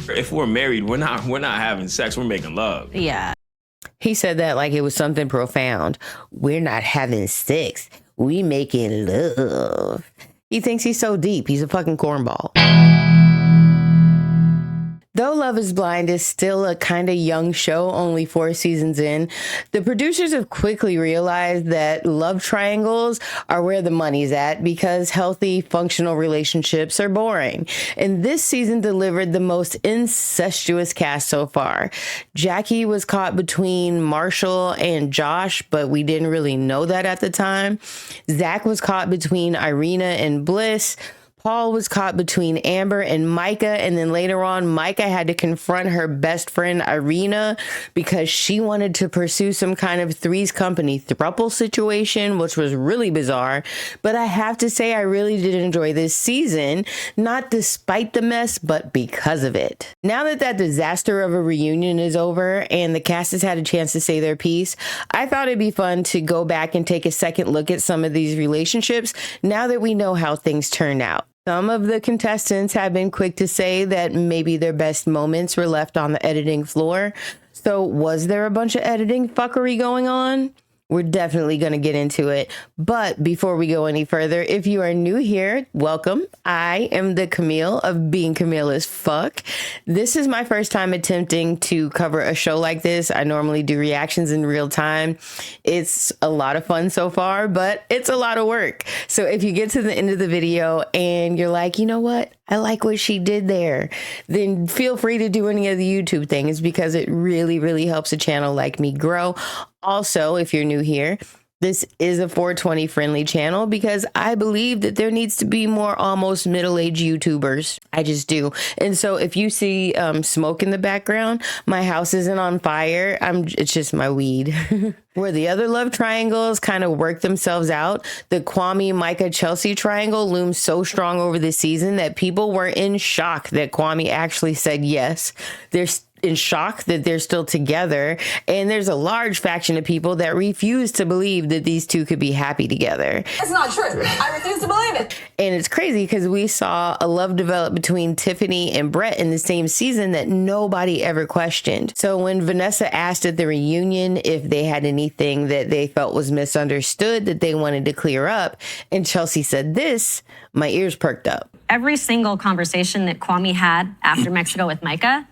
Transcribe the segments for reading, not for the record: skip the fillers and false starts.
If we're married, we're not having sex. We're making love. Yeah. He said that like it was something profound. We're not having sex. We making love. He thinks he's so deep. He's a fucking cornball. Though Love is Blind is still a kind of young show, only 4 seasons in, the producers have quickly realized that love triangles are where the money's at because healthy, functional relationships are boring. And this season delivered the most incestuous cast so far. Jackie was caught between Marshall and Josh, but we didn't really know that at the time. Zach was caught between Irina and Bliss. Paul was caught between Amber and Micah, and then later on, Micah had to confront her best friend, Irina, because she wanted to pursue some kind of Three's Company throuple situation, which was really bizarre. But I have to say, I really did enjoy this season, not despite the mess, but because of it. Now that disaster of a reunion is over and the cast has had a chance to say their piece, I thought it'd be fun to go back and take a second look at some of these relationships now that we know how things turned out. Some of the contestants have been quick to say that maybe their best moments were left on the editing floor. So was there a bunch of editing fuckery going on? We're definitely going to get into it. But before we go any further, if you are new here, welcome. I am the Camille of Being Camille as Fuck. This is my first time attempting to cover a show like this. I normally do reactions in real time. It's a lot of fun so far, but it's a lot of work. So if you get to the end of the video and you're like, you know what? I like what she did there, then feel free to do any of the YouTube things because it really, really helps a channel like me grow. Also, if you're new here, this is a 420 friendly channel because I believe that there needs to be more almost middle-aged YouTubers. I just do. And so if you see smoke in the background, my house isn't on fire. It's just my weed. Where the other love triangles kind of work themselves out, the Kwame, Micah, Chelsea triangle looms so strong over the season that people were in shock that Kwame actually said yes. They're in shock that they're still together, and there's a large faction of people that refuse to believe that these two could be happy together. It's not true. I refuse to believe it. And it's crazy because we saw a love develop between Tiffany and Brett in the same season that nobody ever questioned. So when Vanessa asked at the reunion if they had anything that they felt was misunderstood that they wanted to clear up, and Chelsea said this, my ears perked up. Every single conversation that Kwame had after Mexico with Micah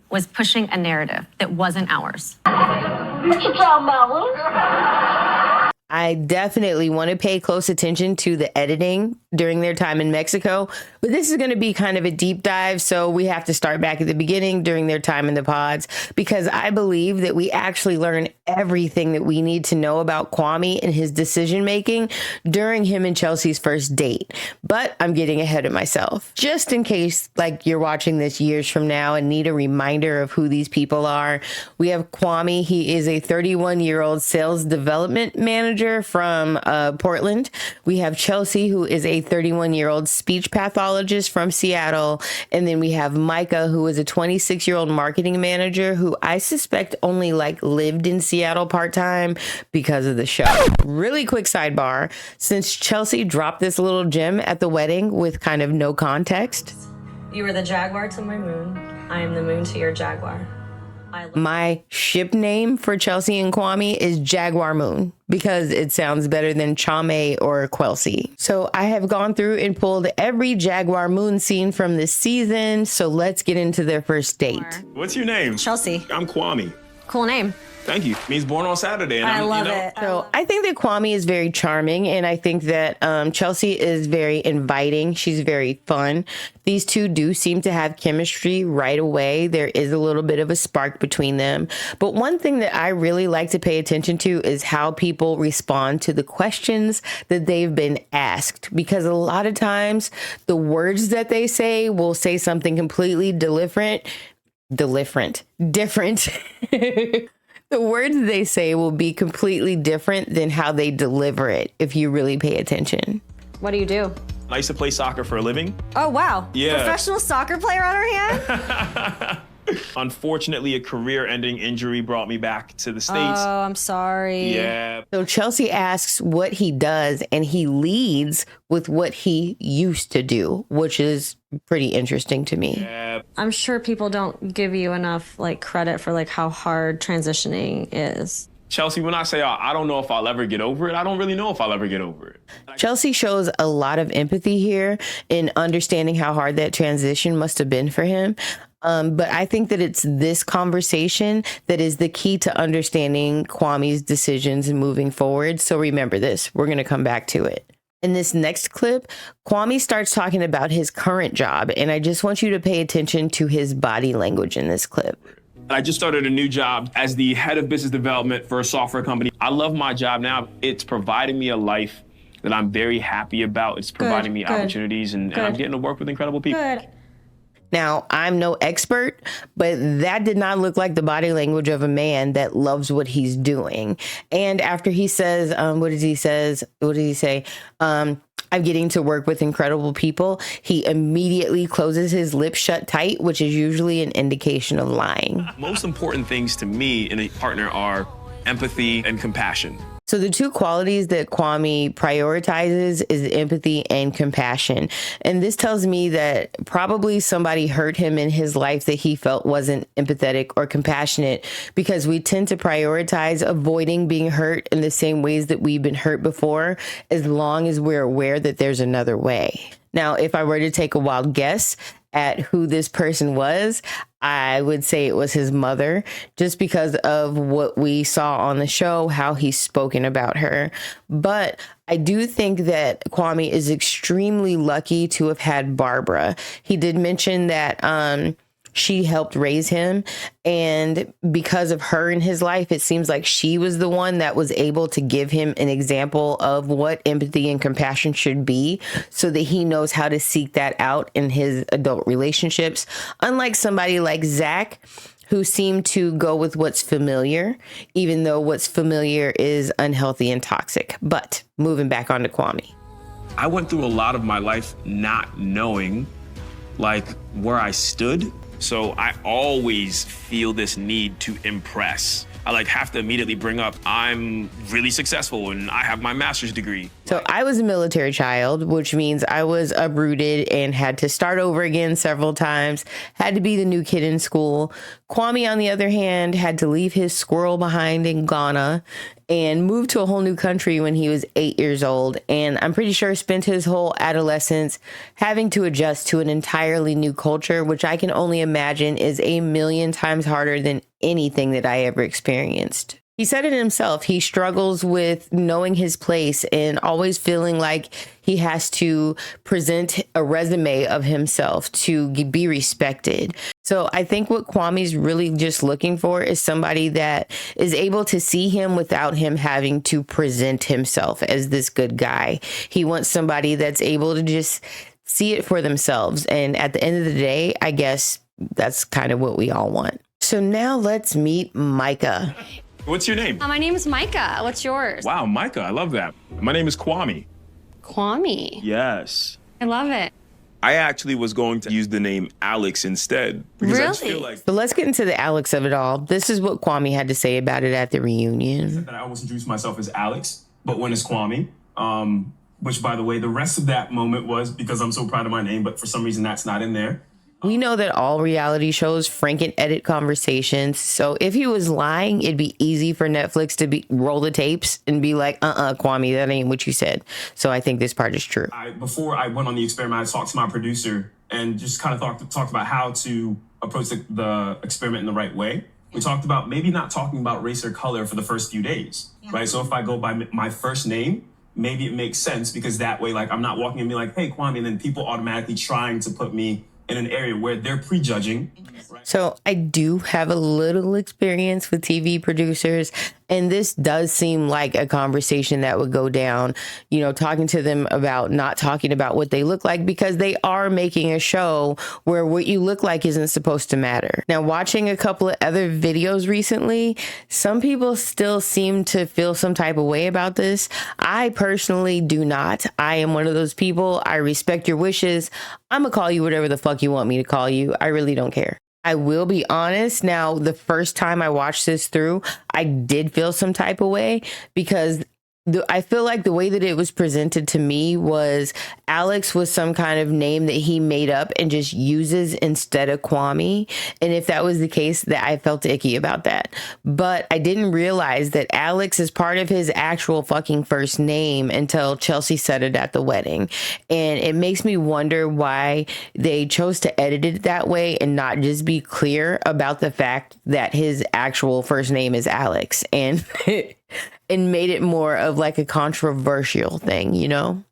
was pushing a narrative that wasn't ours. What you talking about? I definitely want to pay close attention to the editing during their time in Mexico, but this is going to be kind of a deep dive, so we have to start back at the beginning during their time in the pods, because I believe that we actually learn everything that we need to know about Kwame and his decision making during him and Chelsea's first date. But I'm getting ahead of myself. Just in case like you're watching this years from now and need a reminder of who these people are, we have Kwame. He is a 31-year-old sales development manager from Portland. We have Chelsea, who is a 31-year-old speech pathologist from Seattle. And then we have Micah, who is a 26-year-old marketing manager who I suspect only like lived in Seattle part-time because of the show. Really quick sidebar, since Chelsea dropped this little gem at the wedding with kind of no context. You are the jaguar to my moon. I am the moon to your jaguar. My ship name for Chelsea and Kwame is Jaguar Moon because it sounds better than Chame or Quelsey. So I have gone through and pulled every Jaguar Moon scene from this season. So let's get into their first date. What's your name? Chelsea. I'm Kwame. Cool name. Thank you. Means born on Saturday. And I love it. So I think that Kwame is very charming, and I think that Chelsea is very inviting. She's very fun. These two do seem to have chemistry right away. There is a little bit of a spark between them. But one thing that I really like to pay attention to is how people respond to the questions that they've been asked. Because a lot of times the words that they say will say something completely different. The words they say will be completely different than how they deliver it if you really pay attention. What do you do? I used to play soccer for a living. Oh, wow. Yeah. Professional soccer player on our hand? Unfortunately, a career-ending injury brought me back to the States. Oh, I'm sorry. Yeah. So Chelsea asks what he does, and he leads with what he used to do, which is pretty interesting to me. Yeah. I'm sure people don't give you enough like credit for like how hard transitioning is. Chelsea, when I say I don't know if I'll ever get over it, I don't really know if I'll ever get over it. Chelsea shows a lot of empathy here in understanding how hard that transition must have been for him. But I think that it's this conversation that is the key to understanding Kwame's decisions and moving forward. So remember this, we're going to come back to it. In this next clip, Kwame starts talking about his current job, and I just want you to pay attention to his body language in this clip. I just started a new job as the head of business development for a software company. I love my job now. It's providing me a life that I'm very happy about. It's providing me opportunities, and I'm getting to work with incredible people. Good. Now, I'm no expert, but that did not look like the body language of a man that loves what he's doing. And after he says, what did he say? I'm getting to work with incredible people. He immediately closes his lips shut tight, which is usually an indication of lying. Most important things to me in a partner are empathy and compassion. So the two qualities that Kwame prioritizes is empathy and compassion. And this tells me that probably somebody hurt him in his life that he felt wasn't empathetic or compassionate, because we tend to prioritize avoiding being hurt in the same ways that we've been hurt before, as long as we're aware that there's another way. Now, if I were to take a wild guess at who this person was, I would say it was his mother, just because of what we saw on the show, how he's spoken about her. But I do think that Kwame is extremely lucky to have had Barbara. He did mention that she helped raise him, and because of her in his life, it seems like she was the one that was able to give him an example of what empathy and compassion should be, so that he knows how to seek that out in his adult relationships. Unlike somebody like Zach, who seemed to go with what's familiar, even though what's familiar is unhealthy and toxic. But moving back on to Kwame. I went through a lot of my life not knowing like where I stood. So I always feel this need to impress. I have to immediately bring up, I'm really successful and I have my master's degree. So I was a military child, which means I was uprooted and had to start over again several times, had to be the new kid in school. Kwame, on the other hand, had to leave his squirrel behind in Ghana and moved to a whole new country when he was 8 years old. And I'm pretty sure spent his whole adolescence having to adjust to an entirely new culture, which I can only imagine is a million times harder than anything that I ever experienced. He said it himself. He struggles with knowing his place and always feeling like he has to present a resume of himself to be respected. So I think what Kwame's really just looking for is somebody that is able to see him without him having to present himself as this good guy. He wants somebody that's able to just see it for themselves. And at the end of the day, I guess that's kind of what we all want. So now let's meet Micah. What's your name? My name is Micah. What's yours? Wow, Micah, I love that. My name is Kwame. Kwame. Yes. I love it. I actually was going to use the name Alex instead. Because I just feel like So let's get into the Alex of it all. This is what Kwame had to say about it at the reunion. that I always introduce myself as Alex, but when it's Kwame, which by the way, the rest of that moment was because I'm so proud of my name, but for some reason that's not in there. We know that all reality shows franken edit conversations. So if he was lying, it'd be easy for Netflix to roll the tapes and be like, Kwame, that ain't what you said. So I think this part is true. Before I went on the experiment, I talked to my producer and just kind of talked about how to approach the experiment in the right way. We talked about maybe not talking about race or color for the first few days, right? So if I go by my first name, maybe it makes sense because that way, I'm not walking and be like, hey, Kwame, and then people automatically trying to put me in an area where they're prejudging. So I do have a little experience with TV producers, and this does seem like a conversation that would go down, talking to them about not talking about what they look like, because they are making a show where what you look like isn't supposed to matter. Now, watching a couple of other videos recently, some people still seem to feel some type of way about this. I personally do not. I am one of those people. I respect your wishes. I'm gonna call you whatever the fuck you want me to call you. I really don't care. I will be honest. Now, the first time I watched this through, I did feel some type of way because I feel like the way that it was presented to me was Alex was some kind of name that he made up and just uses instead of Kwame. And if that was the case, that I felt icky about that. But I didn't realize that Alex is part of his actual fucking first name until Chelsea said it at the wedding. And it makes me wonder why they chose to edit it that way and not just be clear about the fact that his actual first name is Alex. And and made it more of like a controversial thing, you know?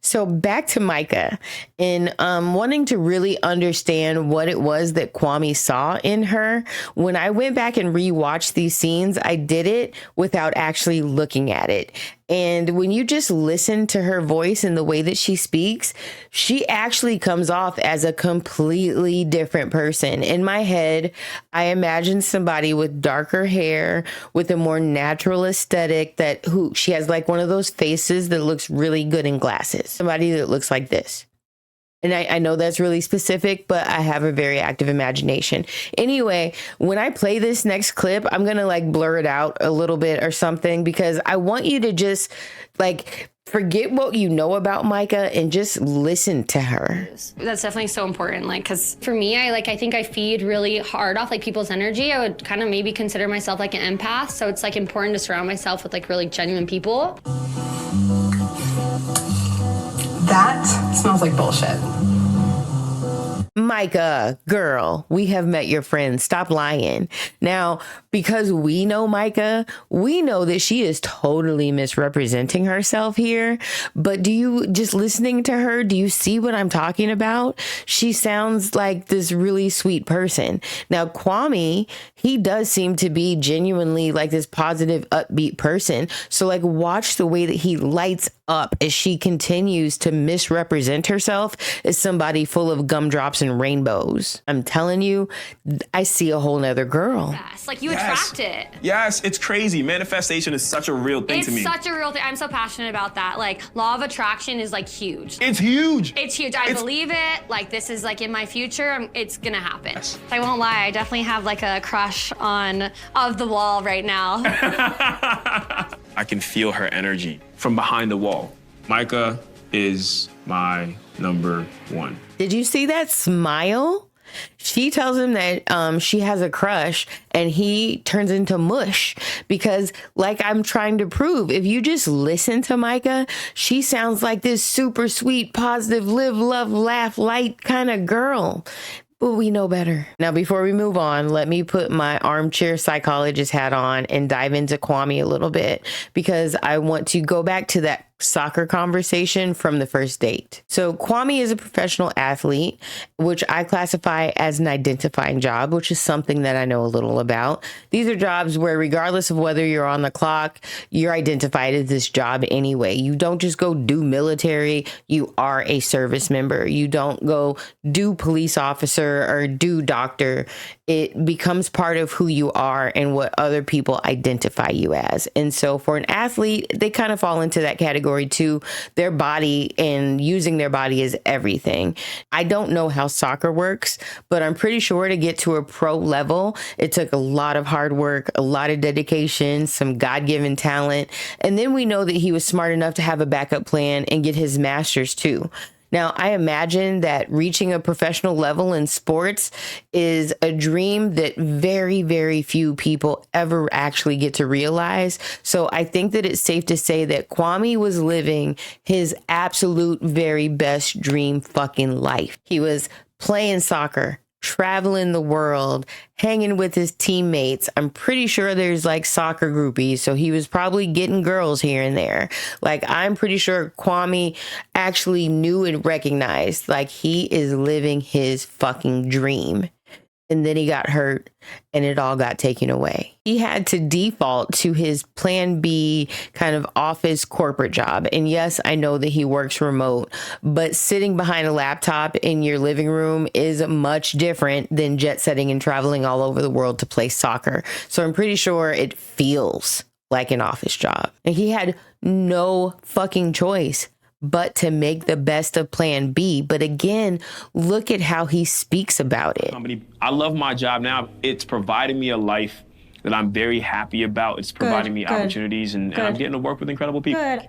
So back to Micah and wanting to really understand what it was that Kwame saw in her. When I went back and rewatched these scenes, I did it without actually looking at it. And when you just listen to her voice and the way that she speaks, she actually comes off as a completely different person. In my head, I imagine somebody with darker hair, with a more natural aesthetic, who she has like one of those faces that looks really good in glasses. Somebody that looks like this. And I know that's really specific, but I have a very active imagination. Anyway, when I play this next clip, I'm going to like blur it out a little bit or something because I want you to just like forget what you know about Micah and just listen to her. That's definitely so important. Like, cause for me, I think I feed really hard off like people's energy. I would kind of maybe consider myself like an empath. So it's like important to surround myself with like really genuine people. That smells like bullshit. Micah, girl, we have met your friend. Stop lying. Now, because we know Micah, we know that she is totally misrepresenting herself here. But do you, just listening to her, do you see what I'm talking about? She sounds like this really sweet person. Now, Kwame, he does seem to be genuinely like this positive, upbeat person. So like watch the way that he lights up as she continues to misrepresent herself as somebody full of gumdrops and rainbows. I'm telling you, I see a whole nother girl. Yes, like you attract it. Yes, it's crazy. Manifestation is such a real thing to me. It's such a real thing. I'm so passionate about that. Like law of attraction is like huge. It's huge. It's huge. I believe it. Like this is like in my future. It's gonna happen. Yes. I won't lie. I definitely have like a crush on Of the Wall right now. I can feel her energy from behind the wall. Micah is my number one. Did you see that smile? She tells him that she has a crush and he turns into mush because like I'm trying to prove, if you just listen to Micah, she sounds like this super sweet, positive, live, love, laugh, light kind of girl. But we know better. Now, before we move on, let me put my armchair psychologist hat on and dive into Kwame a little bit because I want to go back to that soccer conversation from the first date. So Kwame is a professional athlete, which I classify as an identifying job, which is something that I know a little about. These are jobs where regardless of whether you're on the clock, you're identified as this job anyway. You don't just go do military, you are a service member. You don't go do police officer or do doctor. It becomes part of who you are and what other people identify you as. And so for an athlete, they kind of fall into that category too. Their body and using their body is everything. I don't know how soccer works, but I'm pretty sure to get to a pro level, it took a lot of hard work, a lot of dedication, some God-given talent. And then we know that he was smart enough to have a backup plan and get his master's too. Now, I imagine that reaching a professional level in sports is a dream that very, very few people ever actually get to realize. So I think that it's safe to say that Kwame was living his absolute very best dream fucking life. He was playing soccer, traveling the world, hanging with his teammates. I'm pretty sure there's like soccer groupies, so he was probably getting girls here and there. Like, I'm pretty sure Kwame actually knew and recognized like he is living his fucking dream. And then he got hurt and it all got taken away. He had to default to his plan B kind of office corporate job. And yes, I know that he works remote, but sitting behind a laptop in your living room is much different than jet setting and traveling all over the world to play soccer. So I'm pretty sure it feels like an office job. And he had no fucking choice but to make the best of plan B. But again, look at how he speaks about it. I love my job now. It's providing me a life that I'm very happy about. It's providing me opportunities, and I'm getting to work with incredible people. Good.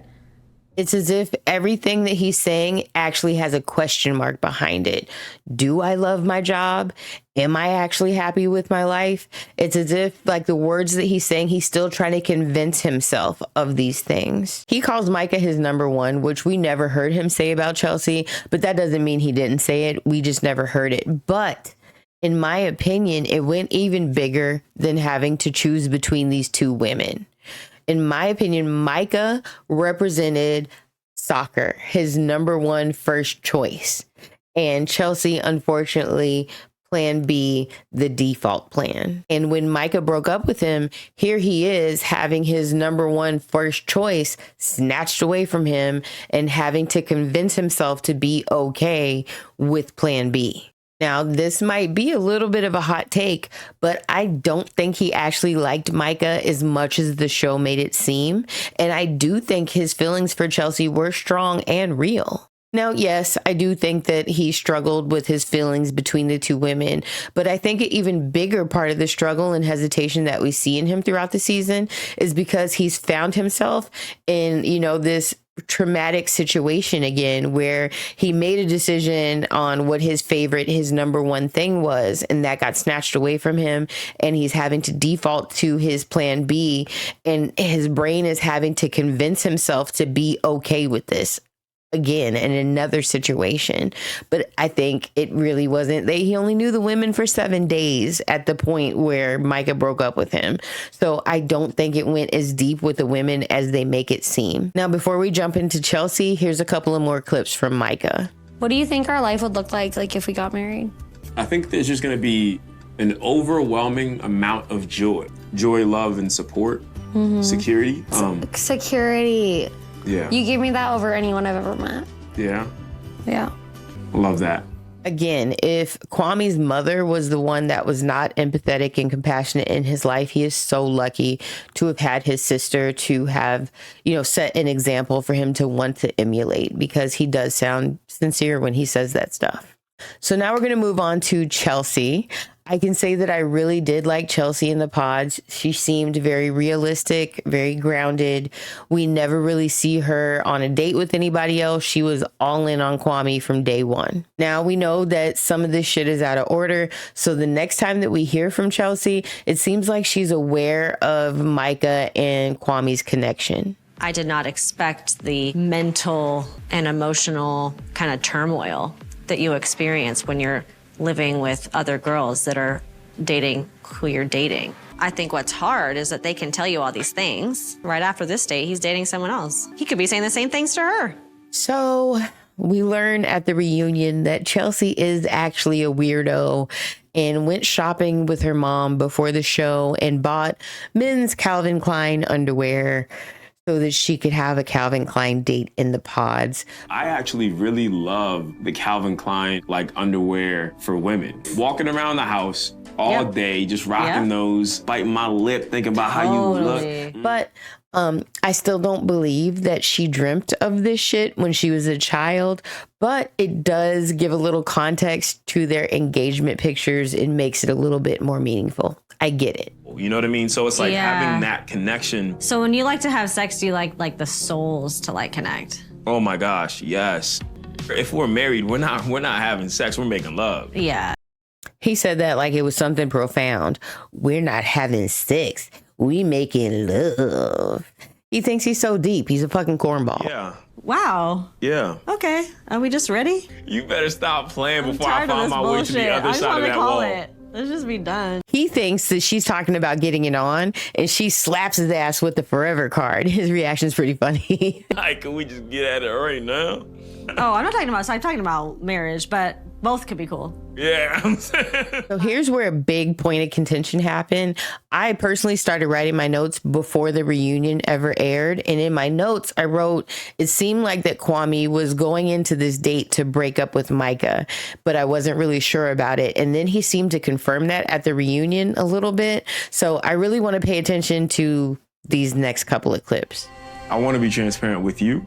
It's as if everything that he's saying actually has a question mark behind it. Do I love my job? Am I actually happy with my life? It's as if, like, the words that he's saying, he's still trying to convince himself of these things. He calls Micah his number one, which we never heard him say about Chelsea, but that doesn't mean he didn't say it. We just never heard it. But in my opinion, it went even bigger than having to choose between these two women. In my opinion, Micah represented soccer, his number one first choice. And Chelsea, unfortunately, plan B, the default plan. And when Micah broke up with him, here he is having his number one first choice snatched away from him and having to convince himself to be okay with plan B. Now, this might be a little bit of a hot take, but I don't think he actually liked Micah as much as the show made it seem. And I do think his feelings for Chelsea were strong and real. Now, yes, I do think that he struggled with his feelings between the two women, but I think an even bigger part of the struggle and hesitation that we see in him throughout the season is because he's found himself in, this traumatic situation again, where he made a decision on what his number one thing was, and that got snatched away from him, and he's having to default to his plan B, and his brain is having to convince himself to be okay with this again in another situation. But I think it really wasn't. He only knew the women for 7 days at the point where Micah broke up with him. So I don't think it went as deep with the women as they make it seem. Now, before we jump into Chelsea, here's a couple of more clips from Micah. What do you think our life would look like if we got married? I think there's just gonna be an overwhelming amount of joy, love, and support, security. Security. Yeah. You give me that over anyone I've ever met. Yeah. Yeah. Love that. Again, if Kwame's mother was the one that was not empathetic and compassionate in his life, he is so lucky to have had his sister to have, set an example for him to want to emulate, because he does sound sincere when he says that stuff. So now we're going to move on to Chelsea. I can say that I really did like Chelsea in the pods. She seemed very realistic, very grounded. We never really see her on a date with anybody else. She was all in on Kwame from day one. Now we know that some of this shit is out of order. So the next time that we hear from Chelsea, it seems like she's aware of Micah and Kwame's connection. I did not expect the mental and emotional kind of turmoil that you experience when you're living with other girls that are dating who you're dating. I think what's hard is that they can tell you all these things. Right after this date, he's dating someone else. He could be saying the same things to her. So we learn at the reunion that Chelsea is actually a weirdo and went shopping with her mom before the show and bought men's Calvin Klein underwear so that she could have a Calvin Klein date in the pods. I actually really love the Calvin Klein underwear for women. Walking around the house all day, just rocking those, biting my lip, thinking about how you look. But I still don't believe that she dreamt of this shit when she was a child, but it does give a little context to their engagement pictures. It makes it a little bit more meaningful. I get it. You know what I mean? So it's having that connection. So when you like to have sex, do you like the souls to connect? Oh my gosh, yes. If we're married, we're not having sex, we're making love. Yeah. He said that like it was something profound. We're not having sex, we making love. He thinks he's so deep. He's a fucking cornball. Yeah. Wow. Yeah. Okay. Are we just ready? You better stop playing before I'm tired I find my way to the other side of that wall. Let's just be done. He thinks that she's talking about getting it on, and she slaps his ass with the forever card. His reaction's pretty funny. Can we just get at it right now? Oh, I'm talking about marriage, but both could be cool. Yeah. So here's where a big point of contention happened. I personally started writing my notes before the reunion ever aired. And in my notes, I wrote, it seemed like that Kwame was going into this date to break up with Micah, but I wasn't really sure about it. And then he seemed to confirm that at the reunion a little bit. So I really want to pay attention to these next couple of clips. I want to be transparent with you.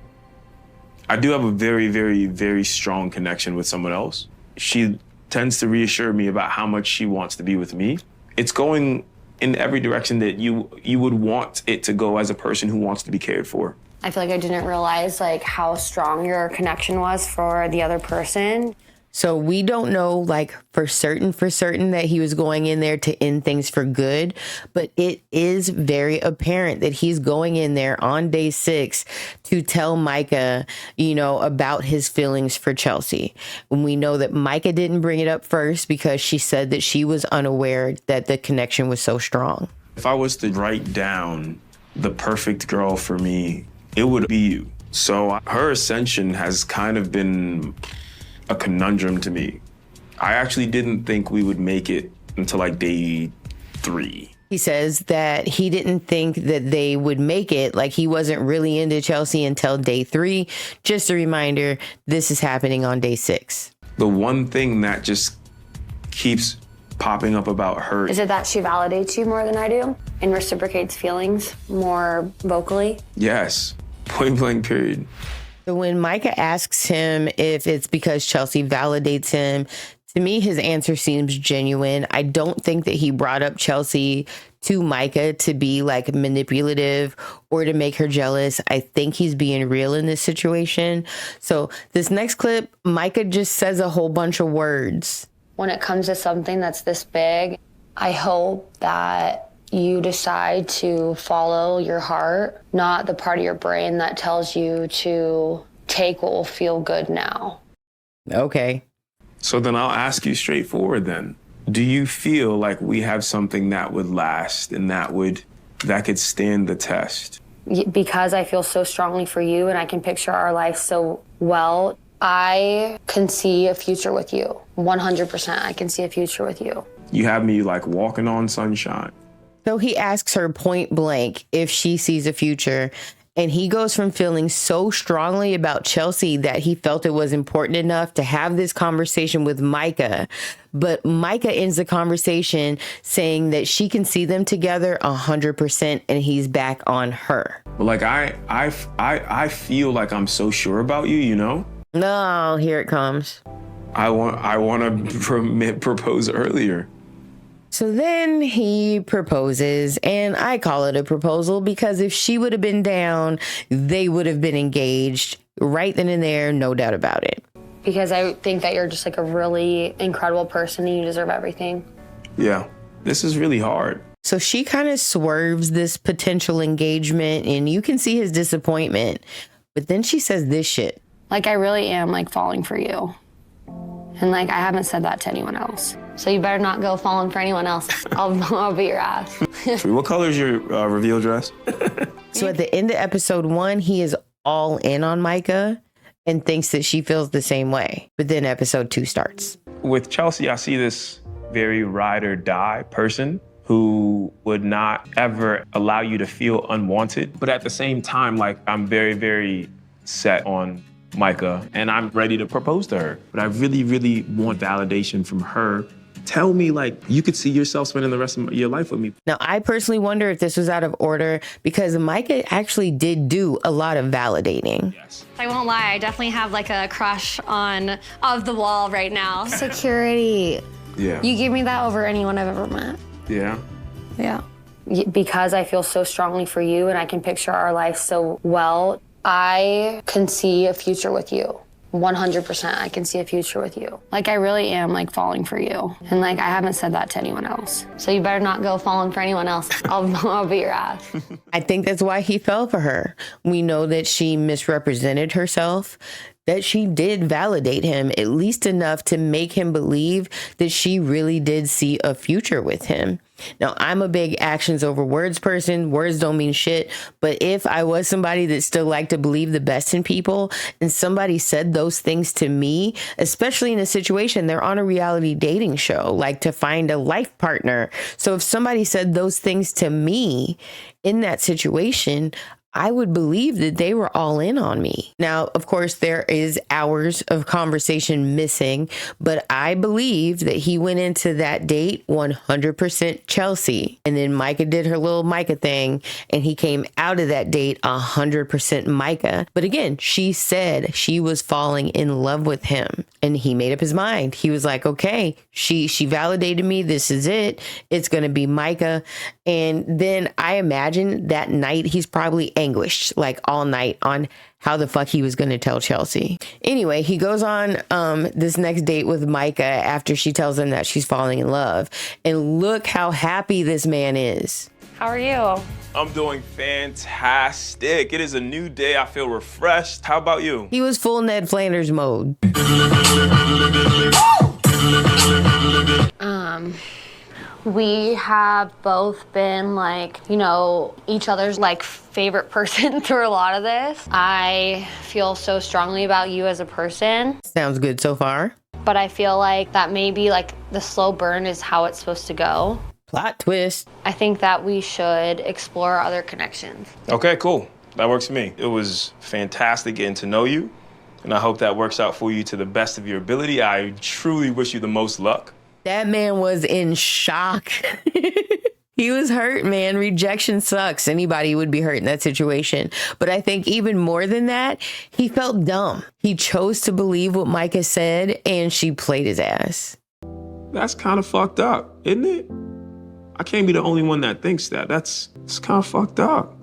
I do have a very, very, very strong connection with someone else. She tends to reassure me about how much she wants to be with me. It's going in every direction that you would want it to go as a person who wants to be cared for. I feel like I didn't realize like how strong your connection was for the other person. So we don't know like for certain that he was going in there to end things for good, but it is very apparent that he's going in there on day 6 to tell Micah, about his feelings for Chelsea. And we know that Micah didn't bring it up first because she said that she was unaware that the connection was so strong. If I was to write down the perfect girl for me, it would be you. So her ascension has kind of been a conundrum to me. I actually didn't think we would make it until like day 3. He says that he didn't think that they would make it, like he wasn't really into Chelsea until day 3. Just a reminder, this is happening on day 6. The one thing that just keeps popping up about her. Is it that she validates you more than I do and reciprocates feelings more vocally? Yes, point blank period. So when Micah asks him if it's because Chelsea validates him, to me, his answer seems genuine. I don't think that he brought up Chelsea to Micah to be like manipulative or to make her jealous. I think he's being real in this situation. So this next clip, Micah just says a whole bunch of words. When it comes to something that's this big, I hope that you decide to follow your heart, not the part of your brain that tells you to take what will feel good now. Okay. So then I'll ask you straightforward then. Do you feel like we have something that would last and that could stand the test? Because I feel so strongly for you and I can picture our life so well, I can see a future with you. 100%, I can see a future with you. You have me like walking on sunshine. So he asks her point blank if she sees a future, and he goes from feeling so strongly about Chelsea that he felt it was important enough to have this conversation with Micah. But Micah ends the conversation saying that she can see them together 100% and he's back on her. But like I feel like I'm so sure about you, No, here it comes. I want to propose earlier. So then he proposes, and I call it a proposal because if she would have been down, they would have been engaged right then and there, no doubt about it. Because I think that you're just like a really incredible person and you deserve everything. Yeah, this is really hard. So she kind of swerves this potential engagement, and you can see his disappointment. But then she says this shit. Like, I really am like falling for you. And like, I haven't said that to anyone else. So you better not go falling for anyone else. I'll beat your ass. What color is your reveal dress? So at the end of episode 1, he is all in on Micah and thinks that she feels the same way. But then episode 2 starts. With Chelsea, I see this very ride or die person who would not ever allow you to feel unwanted. But at the same time, like, I'm very, very set on Micah and I'm ready to propose to her. But I really, really want validation from her. Tell me, like, you could see yourself spending the rest of your life with me. Now, I personally wonder if this was out of order because Micah actually did do a lot of validating. Yes. I won't lie, I definitely have like a crush on Of the Wall right now. Security. Yeah. You give me that over anyone I've ever met. Yeah. Yeah. Because I feel so strongly for you and I can picture our life so well, I can see a future with you. 100%, I can see a future with you. Like, I really am like falling for you. And like, I haven't said that to anyone else. So you better not go falling for anyone else. I'll beat your ass. I think that's why he fell for her. We know that she misrepresented herself, that she did validate him, at least enough to make him believe that she really did see a future with him. Now, I'm a big actions over words person. Words don't mean shit. But if I was somebody that still liked to believe the best in people and somebody said those things to me, especially in a situation, they're on a reality dating show, like to find a life partner. So if somebody said those things to me in that situation, I would believe that they were all in on me. Now, of course, there is hours of conversation missing, but I believe that he went into that date 100% Chelsea. And then Micah did her little Micah thing, and he came out of that date 100% Micah. But again, she said she was falling in love with him, and he made up his mind. He was like, okay, she validated me. This is it. It's going to be Micah. And then I imagine that night he's probably anguished like all night on how the fuck he was going to tell Chelsea. Anyway, he goes on this next date with Micah after she tells him that she's falling in love. And look how happy this man is. How are you? I'm doing fantastic. It is a new day. I feel refreshed. How about you? He was full Ned Flanders mode. We have both been like, you know, each other's like favorite person through a lot of this. I feel so strongly about you as a person. Sounds good so far. But I feel like that maybe like the slow burn is how it's supposed to go. Plot twist. I think that we should explore other connections. Okay, cool. That works for me. It was fantastic getting to know you, and I hope that works out for you to the best of your ability. I truly wish you the most luck. That man was in shock. He was hurt, man. Rejection sucks. Anybody would be hurt in that situation. But I think even more than that, he felt dumb. He chose to believe what Micah said, and she played his ass. That's kind of fucked up, isn't it? I can't be the only one that thinks that. It's kind of fucked up.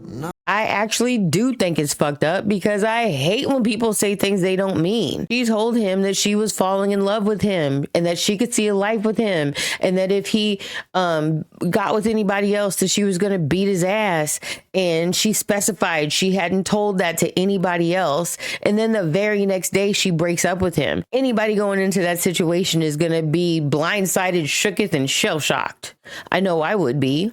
I actually do think it's fucked up because I hate when people say things they don't mean. She told him that she was falling in love with him and that she could see a life with him, and that if he got with anybody else that she was going to beat his ass. And she specified she hadn't told that to anybody else. And then the very next day she breaks up with him. Anybody going into that situation is going to be blindsided, shooketh, and shell-shocked. I know I would be.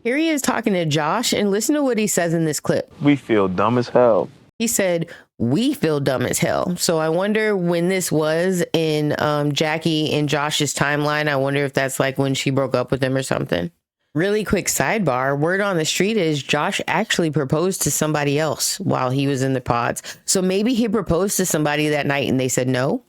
Here he is talking to Josh, and listen to what he says in this clip. We feel dumb as hell. He said, we feel dumb as hell. So I wonder when this was in Jackie and Josh's timeline. I wonder if that's like when she broke up with him or something. Really quick sidebar. Word on the street is Josh actually proposed to somebody else while he was in the pods. So maybe he proposed to somebody that night and they said no.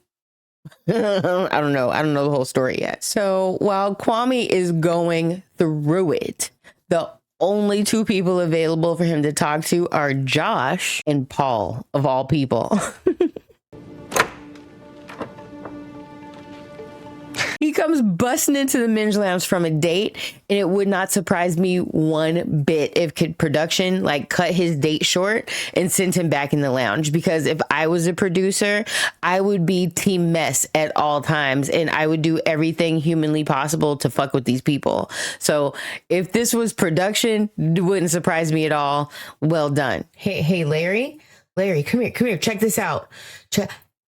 I don't know. I don't know the whole story yet. So while Kwame is going through it, the only two people available for him to talk to are Josh and Paul, of all people. He comes busting into the men's lounge from a date, and it would not surprise me one bit if production like cut his date short and sent him back in the lounge. Because if I was a producer, I would be team mess at all times, and I would do everything humanly possible to fuck with these people. So if this was production, it wouldn't surprise me at all. Well done. Hey, Larry, come here. Check this out.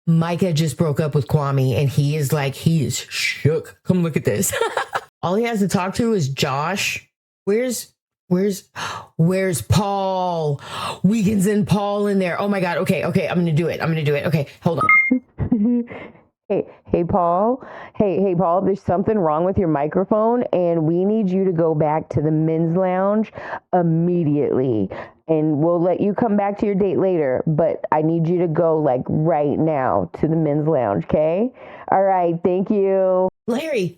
Micah just broke up with Kwame, and he is shook. Come look at this. All he has to talk to is Josh. Where's Paul? We can send Paul in there. Oh my God. Okay. I'm going to do it. Okay. Hold on. Hey, Paul. Hey, Paul, there's something wrong with your microphone, and we need you to go back to the men's lounge immediately. And we'll let you come back to your date later, but I need you to go like right now to the men's lounge, okay? All right, thank you. Larry,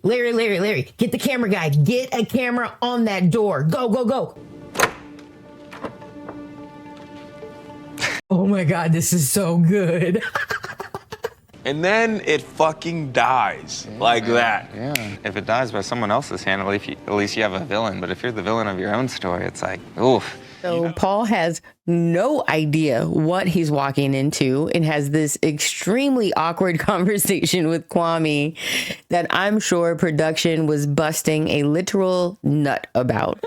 get the camera guy. Get a camera on that door. Go. Oh my God, this is so good. And then it fucking dies like that. Yeah. If it dies by someone else's hand, at least you have a villain. But if you're the villain of your own story, it's like, oof. So Paul has no idea what he's walking into and has this extremely awkward conversation with Kwame that I'm sure production was busting a literal nut about.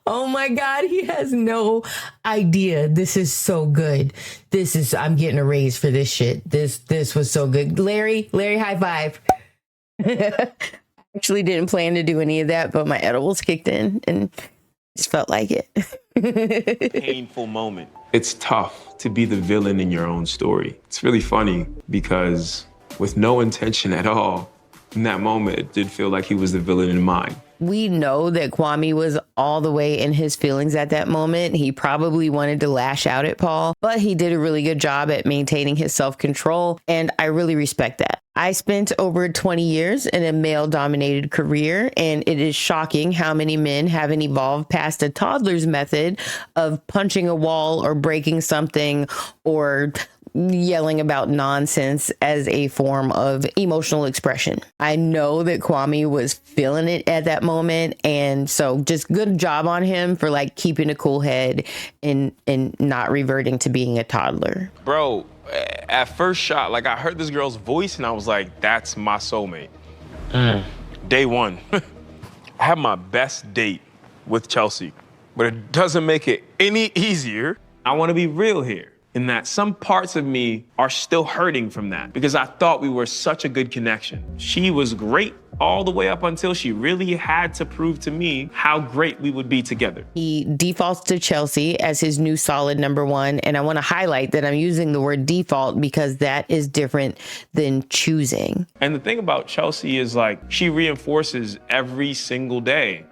Oh my God, he has no idea. This is so good. I'm getting a raise for this shit. This was so good. Larry, high five. Actually didn't plan to do any of that, but my edibles kicked in and just felt like it. Painful moment. It's tough to be the villain in your own story. It's really funny because with no intention at all, In that moment, it did feel like he was the villain in mine. We know that Kwame was all the way in his feelings at that moment. He probably wanted to lash out at Paul, but he did a really good job at maintaining his self-control, and I really respect that. I spent over 20 years in a male-dominated career, and it is shocking how many men haven't evolved past a toddler's method of punching a wall or breaking something or yelling about nonsense as a form of emotional expression. I know that Kwame was feeling it at that moment, and so just good job on him for like keeping a cool head and not reverting to being a toddler. Bro, at first shot, like I heard this girl's voice and I was like, that's my soulmate. Day one, I had my best date with Chelsea, but it doesn't make it any easier. I want to be real here, in that some parts of me are still hurting from that because I thought we were such a good connection. She was great all the way up until she really had to prove to me how great we would be together. He defaults to Chelsea as his new solid number one. And I want to highlight that I'm using the word default because that is different than choosing. And the thing about Chelsea is like, she reinforces every single day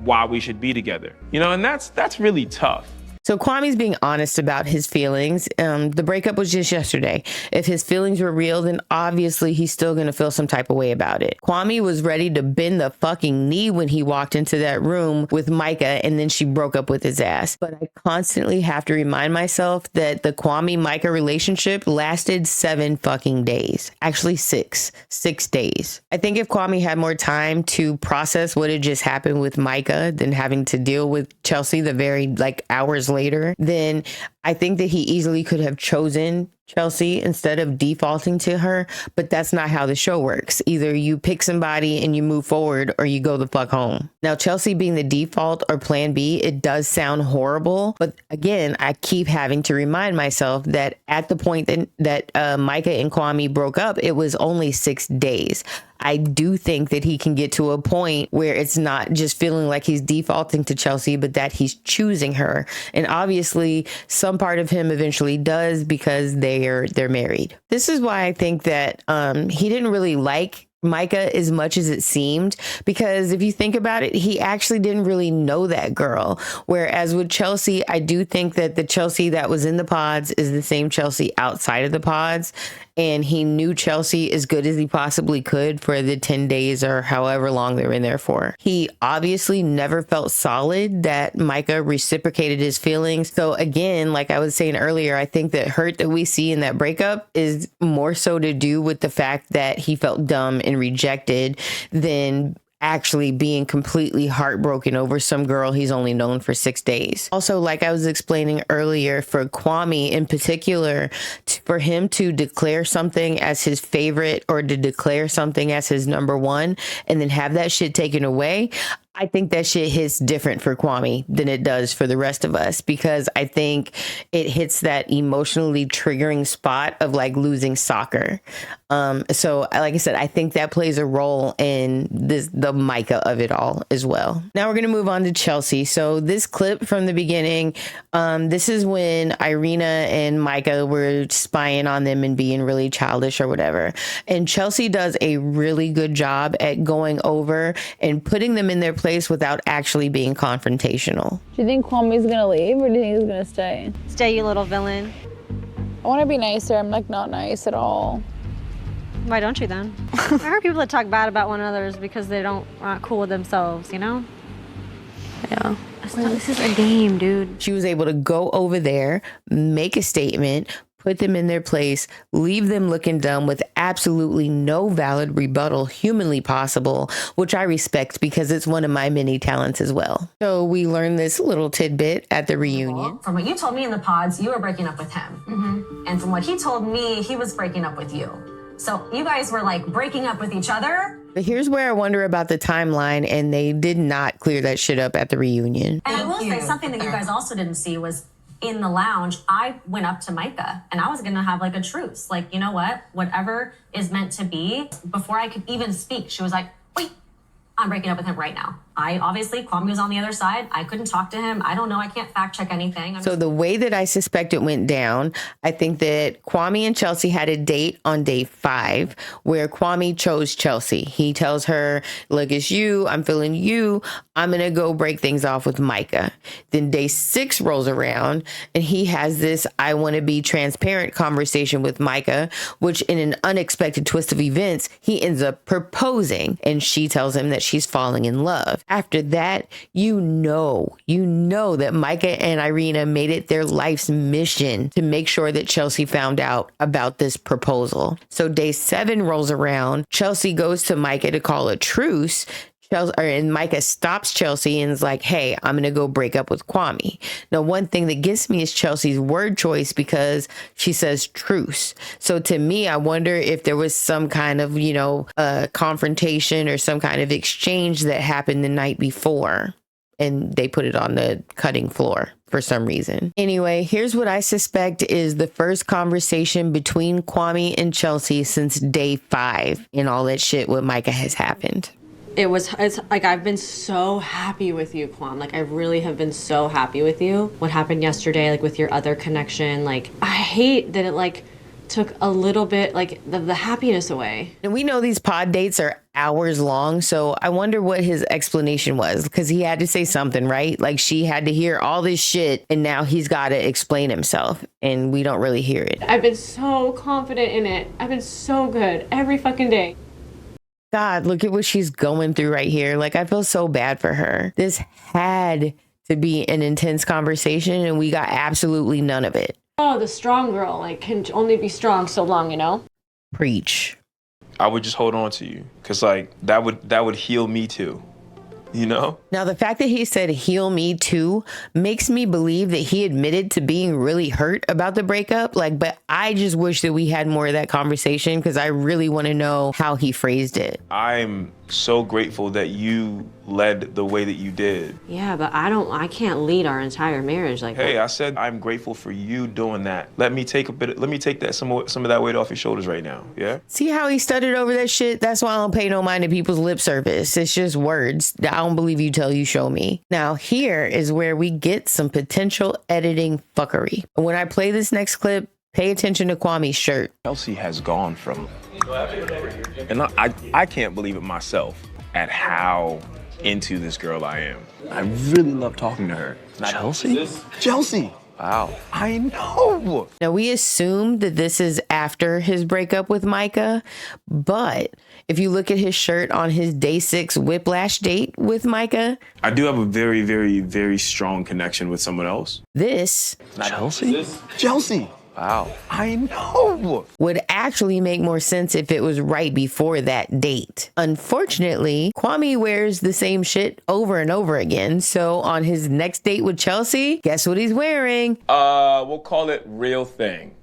why we should be together. You know, and that's really tough. So Kwame's being honest about his feelings. The breakup was just yesterday. If his feelings were real, then obviously he's still going to feel some type of way about it. Kwame was ready to bend the fucking knee when he walked into that room with Micah, and then she broke up with his ass. But I constantly have to remind myself that the Kwame-Micah relationship lasted 7 fucking days. Actually 6 days. I think if Kwame had more time to process what had just happened with Micah than having to deal with Chelsea the very hours later, then I think that he easily could have chosen Chelsea instead of defaulting to her, but that's not how the show works. Either you pick somebody and you move forward or you go the fuck home. Now, Chelsea being the default or plan B, it does sound horrible, but again, I keep having to remind myself that at the point that Micah and Kwame broke up, it was only 6 days. I do think that he can get to a point where it's not just feeling like he's defaulting to Chelsea, but that he's choosing her. And obviously, some part of him eventually does because they're married. This is why I think that he didn't really like Micah as much as it seemed, because if you think about it, he actually didn't really know that girl. Whereas with Chelsea, I do think that the Chelsea that was in the pods is the same Chelsea outside of the pods. And he knew Chelsea as good as he possibly could for the 10 days or however long they were in there for. He obviously never felt solid that Micah reciprocated his feelings. So again, like I was saying earlier, I think that hurt that we see in that breakup is more so to do with the fact that he felt dumb and rejected than actually being completely heartbroken over some girl he's only known for 6 days. Also, like I was explaining earlier, for Kwame in particular, for him to declare something as his favorite or to declare something as his number one and then have that shit taken away, I think that shit hits different for Kwame than it does for the rest of us, because I think it hits that emotionally triggering spot of like losing soccer. So like I said, I think that plays a role in the Micah of it all as well. Now we're going to move on to Chelsea. So this clip from the beginning, this is when Irina and Micah were spying on them and being really childish or whatever. And Chelsea does a really good job at going over and putting them in their place without actually being confrontational. Do you think Kwame's gonna leave or do you think he's gonna stay? Stay, you little villain. I wanna be nicer. I'm like not nice at all. Why don't you then? I heard people that talk bad about one another because they aren't cool with themselves, you know? Yeah. This is a game, dude. She was able to go over there, make a statement, put them in their place, leave them looking dumb with absolutely no valid rebuttal humanly possible, which I respect because it's one of my many talents as well. So we learned this little tidbit at the reunion. From what you told me in the pods, you were breaking up with him. Mm-hmm. And from what he told me, he was breaking up with you. So you guys were like breaking up with each other. But here's where I wonder about the timeline, and they did not clear that shit up at the reunion. And I will say something that you guys also didn't see was in the lounge, I went up to Micah and I was going to have like a truce. Like, you know what? Whatever is meant to be. Before I could even speak, she was like, wait, I'm breaking up with him right now. Kwame was on the other side. I couldn't talk to him. I don't know. I can't fact check anything. So the way that I suspect it went down, I think that Kwame and Chelsea had a date on day 5 where Kwame chose Chelsea. He tells her, look, it's you. I'm feeling you. I'm going to go break things off with Micah. Then day 6 rolls around and he has this I want to be transparent conversation with Micah, which in an unexpected twist of events, he ends up proposing and she tells him that she's falling in love. After that, you know that Micah and Irina made it their life's mission to make sure that Chelsea found out about this proposal. So day 7 rolls around. Chelsea goes to Micah to call a truce. And Micah stops Chelsea and is like, hey, I'm going to go break up with Kwame. Now, one thing that gets me is Chelsea's word choice because she says truce. So to me, I wonder if there was some kind of, confrontation or some kind of exchange that happened the night before. And they put it on the cutting floor for some reason. Anyway, here's what I suspect is the first conversation between Kwame and Chelsea since day 5 and all that shit with Micah has happened. It's like, I've been so happy with you, Kwame. Like, I really have been so happy with you. What happened yesterday, like, with your other connection, like, I hate that it, like, took a little bit, like, the happiness away. And we know these pod dates are hours long, so I wonder what his explanation was, because he had to say something, right? Like, she had to hear all this shit, and now he's got to explain himself, and we don't really hear it. I've been so confident in it. I've been so good every fucking day. God, look at what she's going through right here. Like, I feel so bad for her. This had to be an intense conversation, and we got absolutely none of it. Oh, the strong girl, like, can only be strong so long, you know? Preach. I would just hold on to you, because, like, that would heal me too. You know? Now, the fact that he said heal me too makes me believe that he admitted to being really hurt about the breakup. Like, but I just wish that we had more of that conversation because I really want to know how he phrased it. I'm so grateful that you led the way that you did. Yeah, but I can't lead our entire marriage like that. Hey, I said I'm grateful for you doing that. Let me take some of that weight off your shoulders right now, yeah? See how he stuttered over that shit? That's why I don't pay no mind to people's lip service. It's just words. I don't believe you till you show me. Now, here is where we get some potential editing fuckery. When I play this next clip, pay attention to Kwame's shirt. Chelsea has gone from, and I can't believe it myself at how into this girl I am. I really love talking to her. Chelsea? Wow. I know. Now, we assume that this is after his breakup with Micah, but if you look at his shirt on his day 6 whiplash date with Micah, I do have a very, very, very strong connection with someone else. This Chelsea. Wow. I know. Would actually make more sense if it was right before that date. Unfortunately, Kwame wears the same shit over and over again. So on his next date with Chelsea, guess what he's wearing? We'll call it real thing.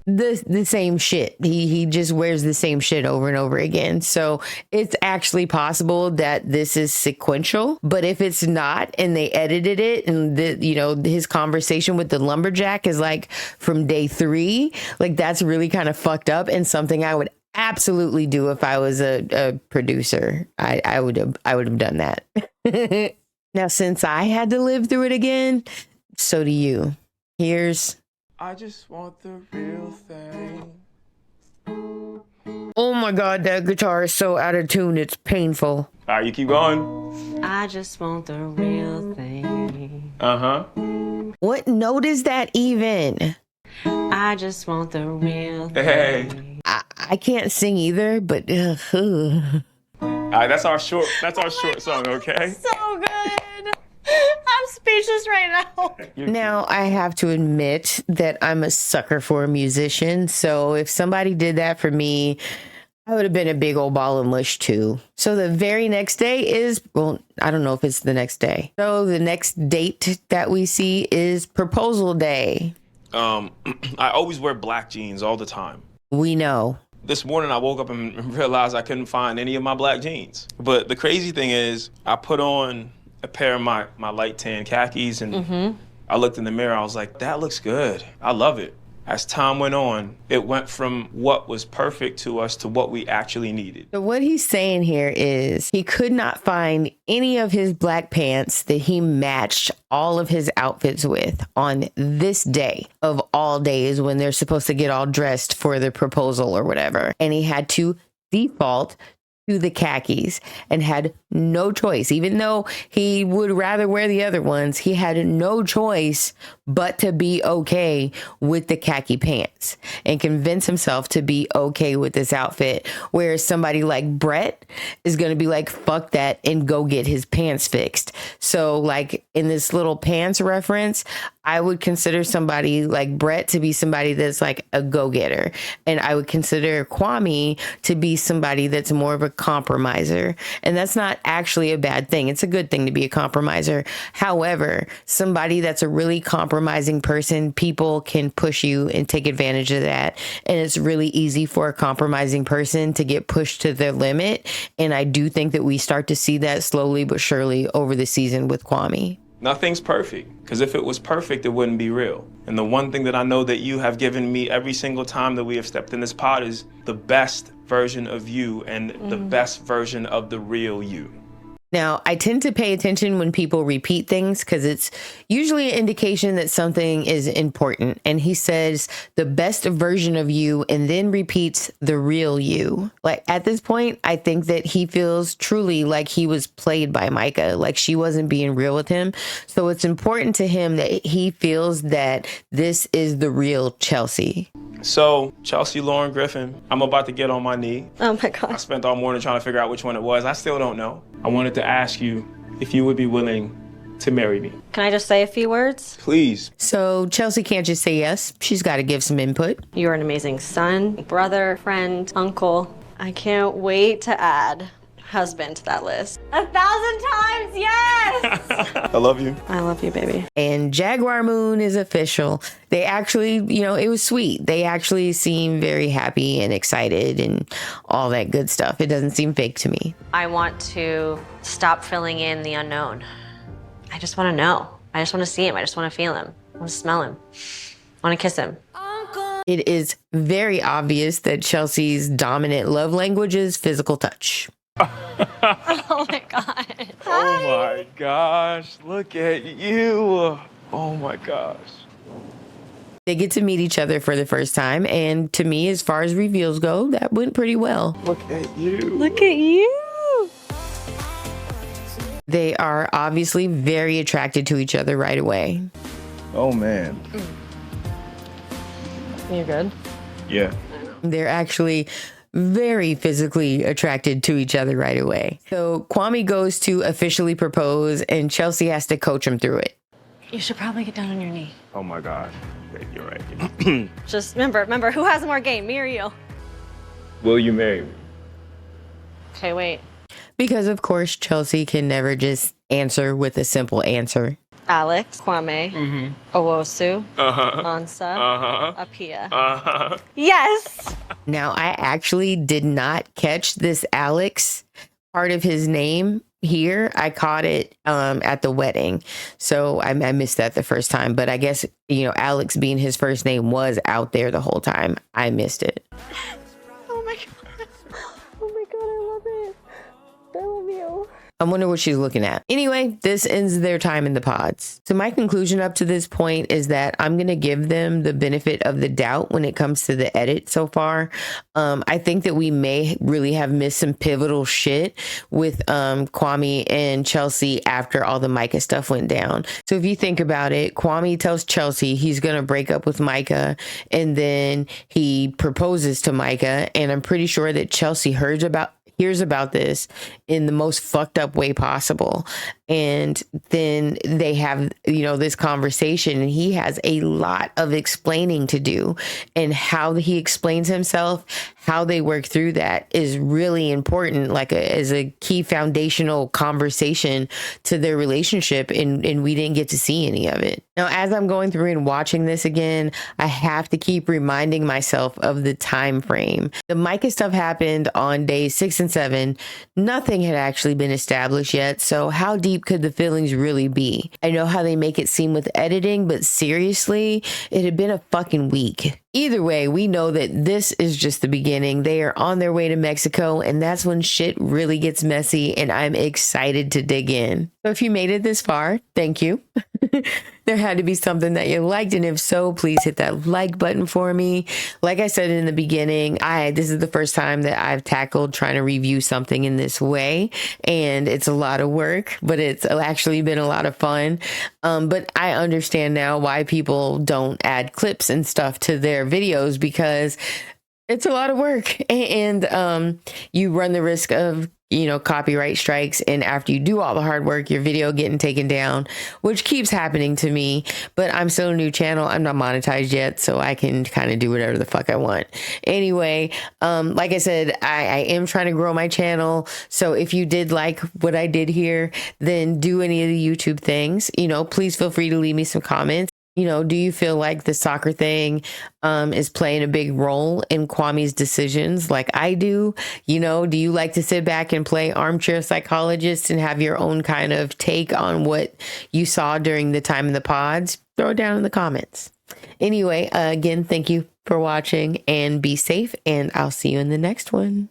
The same shit. He just wears the same shit over and over again. So it's actually possible that this is sequential. But if it's not, and they edited it, and his conversation with the lumberjack is like from day 3, like that's really kind of fucked up and something I would absolutely do if I was a producer. I would have done that. Now, since I had to live through it again, so do you. Here's I just want the real thing. Oh my God, that guitar is so out of tune, it's painful. All right, you keep going. I just want the real thing. Uh-huh. What note is that even? I just want the real thing. Hey. I can't sing either, but All right, that's our short song, okay? So good. I'm speechless right now. Now, I have to admit that I'm a sucker for a musician. So if somebody did that for me, I would have been a big old ball of mush too. So the very next day is, well, I don't know if it's the next day. So the next date that we see is proposal day. I always wear black jeans all the time. We know. This morning I woke up and realized I couldn't find any of my black jeans. But the crazy thing is I put on a pair of my light tan khakis and I looked in the mirror. I was like, that looks good. I love it. as time went on, it went from what was perfect to us to what we actually needed. So what he's saying here is he could not find any of his black pants that he matched all of his outfits with on this day of all days when they're supposed to get all dressed for the proposal or whatever. And he had to default to the khakis and had no choice. Even though he would rather wear the other ones, he had no choice but to be okay with the khaki pants and convince himself to be okay with this outfit. Whereas somebody like Brett is going to be like, fuck that and go get his pants fixed. So like in this little pants reference, I would consider somebody like Brett to be somebody that's like a go-getter. And I would consider Kwame to be somebody that's more of a compromiser. And that's not actually a bad thing. It's a good thing to be a compromiser. However, somebody that's a really compromising person, people can push you and take advantage of that. And it's really easy for a compromising person to get pushed to their limit. And I do think that we start to see that slowly but surely over the season with Kwame. Nothing's perfect, because if it was perfect, it wouldn't be real. And the one thing that I know that you have given me every single time that we have stepped in this pod is the best version of you and the best version of the real you. Now, I tend to pay attention when people repeat things because it's usually an indication that something is important. And he says the best version of you and then repeats the real you. Like at this point, I think that he feels truly like he was played by Micah, like she wasn't being real with him. So it's important to him that he feels that this is the real Chelsea. So, Chelsea Lauren Griffin, I'm about to get on my knee. Oh my God. I spent all morning trying to figure out which one it was. I still don't know. I wanted to ask you if you would be willing to marry me. Can I just say a few words? Please. So Chelsea can't just say yes. She's got to give some input. You're an amazing son, brother, friend, uncle. I can't wait to add husband to that list. 1,000 times, yes! I love you. I love you, baby. And Jaguar Moon is official. They actually, it was sweet. They actually seem very happy and excited and all that good stuff. It doesn't seem fake to me. I want to stop filling in the unknown. I just want to know. I just want to see him. I just want to feel him. I want to smell him. I want to kiss him. It is very obvious that Chelsea's dominant love language is physical touch. Oh my God. Oh my gosh, look at you. Oh my gosh. They get to meet each other for the first time, and to me, as far as reveals go, that went pretty well. Look at you. Look at you. They are obviously very attracted to each other right away. Oh man. You good? Yeah. They're actually very physically attracted to each other right away. So Kwame goes to officially propose, and Chelsea has to coach him through it. You should probably get down on your knee. Oh my gosh. You're right. Just remember, who has more game, me or you? Will you marry me? Okay, wait. Because, of course, Chelsea can never just answer with a simple answer. Alex, Kwame, Owosu, Ansa, Apia. Yes! Now, I actually did not catch this Alex part of his name here. I caught it at the wedding. So I missed that the first time. But I guess, Alex being his first name was out there the whole time. I missed it. Oh my God. Oh my God, I love it. I love you. I wonder what she's looking at. Anyway, this ends their time in the pods. So my conclusion up to this point is that I'm going to give them the benefit of the doubt when it comes to the edit so far. I think that we may really have missed some pivotal shit with Kwame and Chelsea after all the Micah stuff went down. So if you think about it, Kwame tells Chelsea he's going to break up with Micah, and then he proposes to Micah. And I'm pretty sure that Chelsea hears about this in the most fucked up way possible. And then they have, this conversation, and he has a lot of explaining to do. And how he explains himself, how they work through that is really important, as a key foundational conversation to their relationship. And we didn't get to see any of it. Now, as I'm going through and watching this again, I have to keep reminding myself of the time frame. The Micah stuff happened on days 6 and 7. Nothing nothing had actually been established yet, so how deep could the feelings really be? I know how they make it seem with editing, but seriously, it had been a fucking week. Either way, we know that this is just the beginning. They are on their way to Mexico, and that's when shit really gets messy, and I'm excited to dig in. So if you made it this far, thank you. There had to be something that you liked, and if so, please hit that like button for me. Like I said in the beginning, this is the first time that I've tackled trying to review something in this way, and it's a lot of work, but it's actually been a lot of fun. But I understand now why people don't add clips and stuff to their videos, because it's a lot of work, and you run the risk of copyright strikes, and after you do all the hard work, your video getting taken down, which keeps happening to me. But I'm still a new channel. I'm not monetized yet, so I can kind of do whatever the fuck I want. Anyway, like I said, I am trying to grow my channel. So if you did like what I did here, then do any of the YouTube things. Please feel free to leave me some comments. Do you feel like the soccer thing is playing a big role in Kwame's decisions like I do? Do you like to sit back and play armchair psychologist and have your own kind of take on what you saw during the time in the pods? Throw it down in the comments. Anyway, again, thank you for watching, and be safe, and I'll see you in the next one.